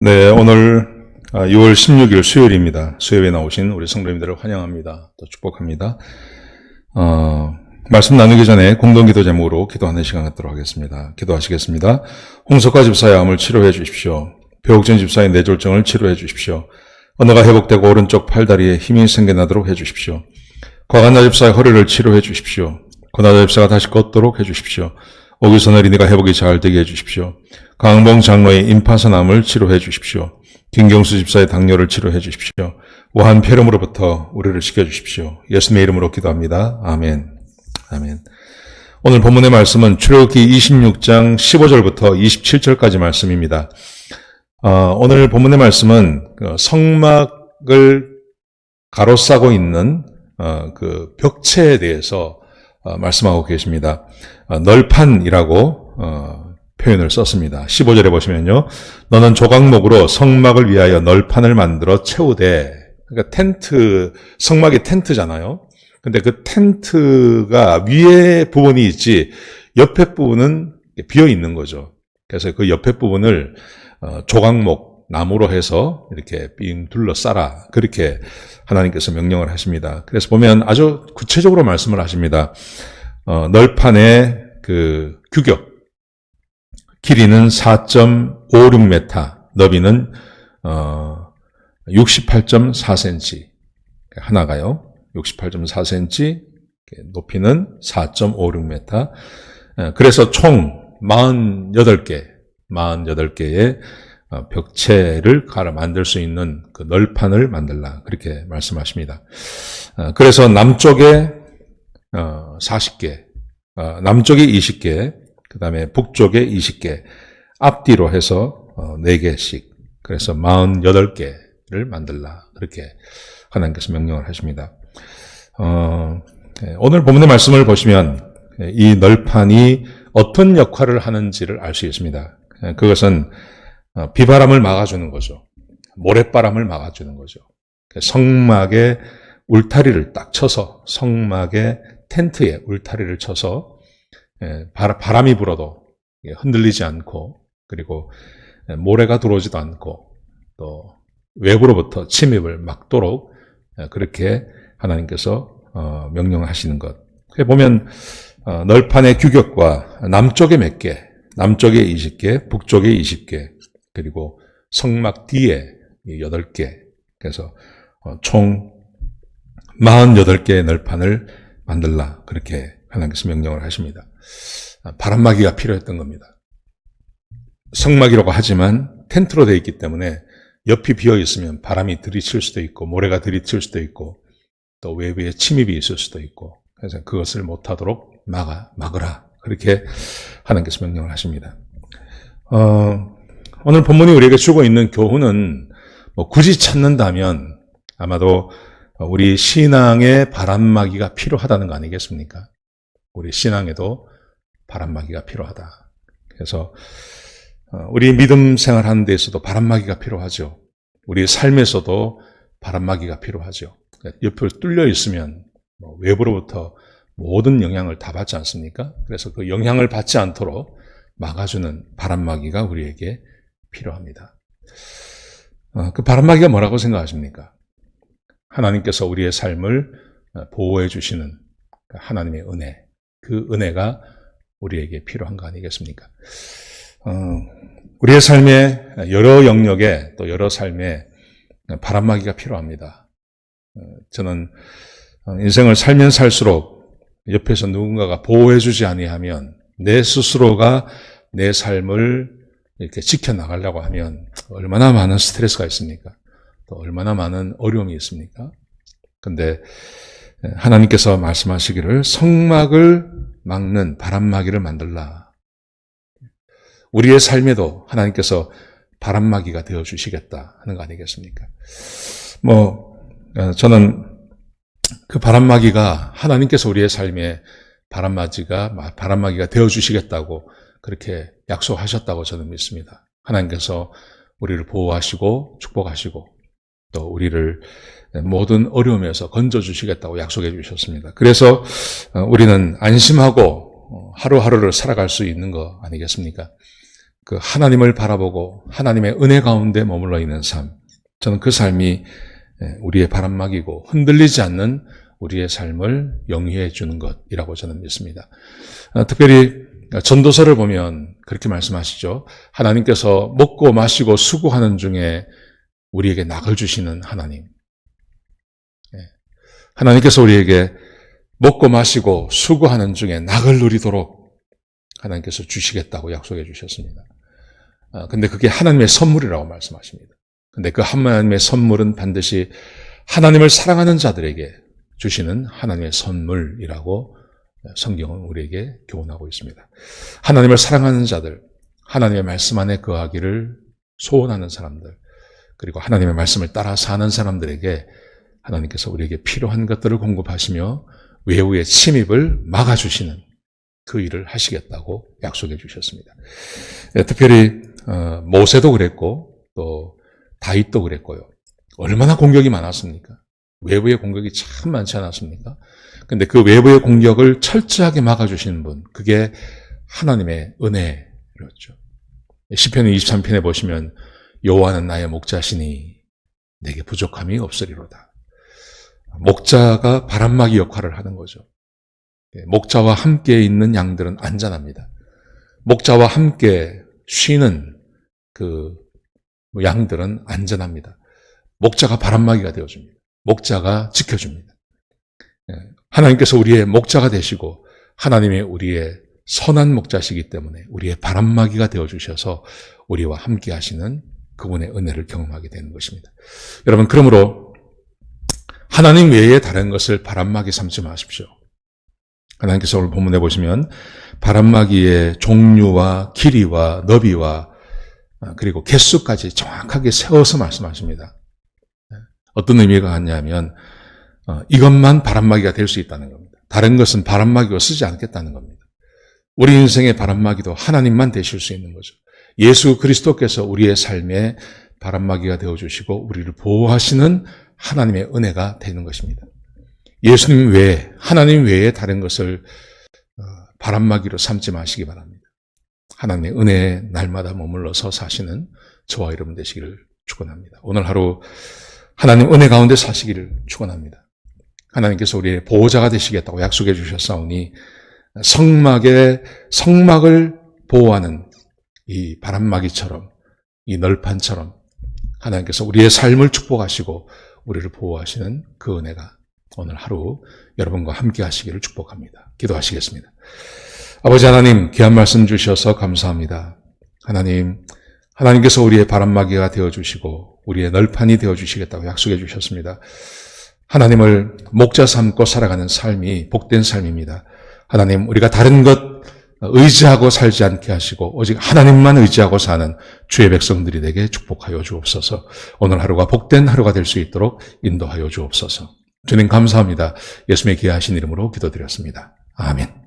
네, 오늘 6월 16일 수요일입니다. 수요일에 나오신 우리 성도님들을 환영합니다. 또 축복합니다. 말씀 나누기 전에 공동기도 제목으로 기도하는 시간 갖도록 하겠습니다. 기도하시겠습니다. 홍석화 집사의 암을 치료해 주십시오. 배옥진 집사의 뇌졸중을 치료해 주십시오. 언어가 회복되고 오른쪽 팔다리에 힘이 생겨나도록 해 주십시오. 과간나 집사의 허리를 치료해 주십시오. 권하자 집사가 다시 걷도록 해 주십시오. 오기선 어린이가 회복이 잘 되게 해 주십시오. 강봉 장로의 임파선암을 치료해 주십시오. 김경수 집사의 당뇨를 치료해 주십시오. 우한 폐렴으로부터 우리를 지켜주십시오. 예수님의 이름으로 기도합니다. 아멘. 아멘. 오늘 본문의 말씀은 출애굽기 26장 15절부터 27절까지 말씀입니다. 오늘 본문의 말씀은 성막을 가로싸고 있는 그 벽체에 대해서 말씀하고 계십니다. 널판이라고 표현을 썼습니다. 15절에 보시면요. 너는 조각목으로 성막을 위하여 널판을 만들어 채우되, 그러니까 텐트, 성막이 텐트잖아요. 근데 그 텐트가 위에 부분이 있지 옆에 부분은 비어 있는 거죠. 그래서 그 옆에 부분을 조각목, 나무로 해서 이렇게 빙 둘러싸라. 그렇게 하나님께서 명령을 하십니다. 그래서 보면 아주 구체적으로 말씀을 하십니다. 널판의 그 규격, 길이는 4.56m, 너비는 68.4cm 하나가요. 68.4cm, 높이는 4.56m. 그래서 총 48개의 벽체를 갈아 만들 수 있는 그 널판을 만들라. 그렇게 말씀하십니다. 그래서 남쪽에 40개, 남쪽에 20개, 그 다음에 북쪽에 20개, 앞뒤로 해서 4개씩, 그래서 48개를 만들라. 그렇게 하나님께서 명령을 하십니다. 오늘 본문의 말씀을 보시면 이 널판이 어떤 역할을 하는지를 알 수 있습니다. 그것은 비바람을 막아주는 거죠. 모래바람을 막아주는 거죠. 성막에 울타리를 딱 쳐서, 성막의 텐트에 울타리를 쳐서 바람이 불어도 흔들리지 않고, 그리고 모래가 들어오지도 않고, 또 외부로부터 침입을 막도록 그렇게 하나님께서 명령하시는 것. 보면 널판의 규격과 남쪽에 몇 개, 남쪽에 20개, 북쪽에 20개, 그리고 성막 뒤에 8개, 그래서 총 48개의 널판을 만들라. 그렇게 하나님께서 명령을 하십니다. 바람막이가 필요했던 겁니다. 성막이라고 하지만 텐트로 되어 있기 때문에 옆이 비어 있으면 바람이 들이칠 수도 있고, 모래가 들이칠 수도 있고, 또 외부에 침입이 있을 수도 있고, 그래서 그것을 못하도록 막으라. 그렇게 하나님께서 명령을 하십니다. 오늘 본문이 우리에게 주고 있는 교훈은 굳이 찾는다면 아마도 우리 신앙에 바람막이가 필요하다는 거 아니겠습니까? 우리 신앙에도 바람막이가 필요하다. 그래서 우리 믿음 생활하는 데에서도 바람막이가 필요하죠. 우리 삶에서도 바람막이가 필요하죠. 옆을 뚫려 있으면 외부로부터 모든 영향을 다 받지 않습니까? 그래서 그 영향을 받지 않도록 막아주는 바람막이가 우리에게 필요합니다. 그 바람막이가 뭐라고 생각하십니까? 하나님께서 우리의 삶을 보호해 주시는 하나님의 은혜, 그 은혜가 우리에게 필요한 거 아니겠습니까? 우리의 삶의 여러 영역에 또 여러 삶에 바람막이가 필요합니다. 저는 인생을 살면 살수록 옆에서 누군가가 보호해 주지 아니하면, 내 스스로가 내 삶을 이렇게 지켜나가려고 하면 얼마나 많은 스트레스가 있습니까? 또 얼마나 많은 어려움이 있습니까? 근데 하나님께서 말씀하시기를 성막을 막는 바람막이를 만들라. 우리의 삶에도 하나님께서 바람막이가 되어 주시겠다 하는 거 아니겠습니까? 저는 그 바람막이가 하나님께서 우리의 삶에 바람막이가 되어 주시겠다고 그렇게 약속하셨다고 저는 믿습니다. 하나님께서 우리를 보호하시고 축복하시고 또 우리를 모든 어려움에서 건져주시겠다고 약속해 주셨습니다. 그래서 우리는 안심하고 하루하루를 살아갈 수 있는 거 아니겠습니까? 그 하나님을 바라보고 하나님의 은혜 가운데 머물러 있는 삶, 저는 그 삶이 우리의 바람막이고 흔들리지 않는 우리의 삶을 영위해 주는 것이라고 저는 믿습니다. 특별히 전도서를 보면 그렇게 말씀하시죠. 하나님께서 먹고 마시고 수고하는 중에 우리에게 낙을 주시는 하나님. 하나님께서 우리에게 먹고 마시고 수고하는 중에 낙을 누리도록 하나님께서 주시겠다고 약속해 주셨습니다. 근데 그게 하나님의 선물이라고 말씀하십니다. 근데 그 하나님의 선물은 반드시 하나님을 사랑하는 자들에게 주시는 하나님의 선물이라고 성경은 우리에게 교훈하고 있습니다. 하나님을 사랑하는 자들, 하나님의 말씀 안에 거하기를 소원하는 사람들, 그리고 하나님의 말씀을 따라 사는 사람들에게 하나님께서 우리에게 필요한 것들을 공급하시며 외부의 침입을 막아주시는 그 일을 하시겠다고 약속해 주셨습니다. 특별히 모세도 그랬고 또 다윗도 그랬고요. 얼마나 공격이 많았습니까? 외부의 공격이 참 많지 않았습니까? 근데 그 외부의 공격을 철저하게 막아주시는 분, 그게 하나님의 은혜였죠. 시편 23편에 보시면 여호와는 나의 목자시니 내게 부족함이 없으리로다. 목자가 바람막이 역할을 하는 거죠. 목자와 함께 있는 양들은 안전합니다. 목자와 함께 쉬는 그 양들은 안전합니다. 목자가 바람막이가 되어줍니다. 목자가 지켜줍니다. 하나님께서 우리의 목자가 되시고 하나님의 우리의 선한 목자시기 때문에 우리의 바람막이가 되어주셔서 우리와 함께 하시는 그분의 은혜를 경험하게 되는 것입니다. 여러분, 그러므로 하나님 외에 다른 것을 바람막이 삼지 마십시오. 하나님께서 오늘 본문에 보시면 바람막이의 종류와 길이와 너비와 그리고 개수까지 정확하게 세워서 말씀하십니다. 어떤 의미가 있냐면 이것만 바람막이가 될 수 있다는 겁니다. 다른 것은 바람막이로 쓰지 않겠다는 겁니다. 우리 인생의 바람막이도 하나님만 되실 수 있는 거죠. 예수 그리스도께서 우리의 삶에 바람막이가 되어주시고 우리를 보호하시는 하나님의 은혜가 되는 것입니다. 예수님 외에, 하나님 외에 다른 것을 바람막이로 삼지 마시기 바랍니다. 하나님의 은혜에 날마다 머물러서 사시는 저와 여러분 되시기를 축원합니다. 오늘 하루 하나님 은혜 가운데 사시기를 축원합니다. 하나님께서 우리의 보호자가 되시겠다고 약속해 주셨사오니 성막을 보호하는 이 바람막이처럼, 이 널판처럼 하나님께서 우리의 삶을 축복하시고 우리를 보호하시는 그 은혜가 오늘 하루 여러분과 함께 하시기를 축복합니다. 기도하시겠습니다. 아버지 하나님, 귀한 말씀 주셔서 감사합니다. 하나님께서 우리의 바람막이가 되어주시고 우리의 널판이 되어주시겠다고 약속해 주셨습니다. 하나님을 목자 삼고 살아가는 삶이 복된 삶입니다. 하나님, 우리가 다른 것 의지하고 살지 않게 하시고 오직 하나님만 의지하고 사는 주의 백성들이 되게 축복하여 주옵소서. 오늘 하루가 복된 하루가 될 수 있도록 인도하여 주옵소서. 주님 감사합니다. 예수님의 귀하신 이름으로 기도드렸습니다. 아멘.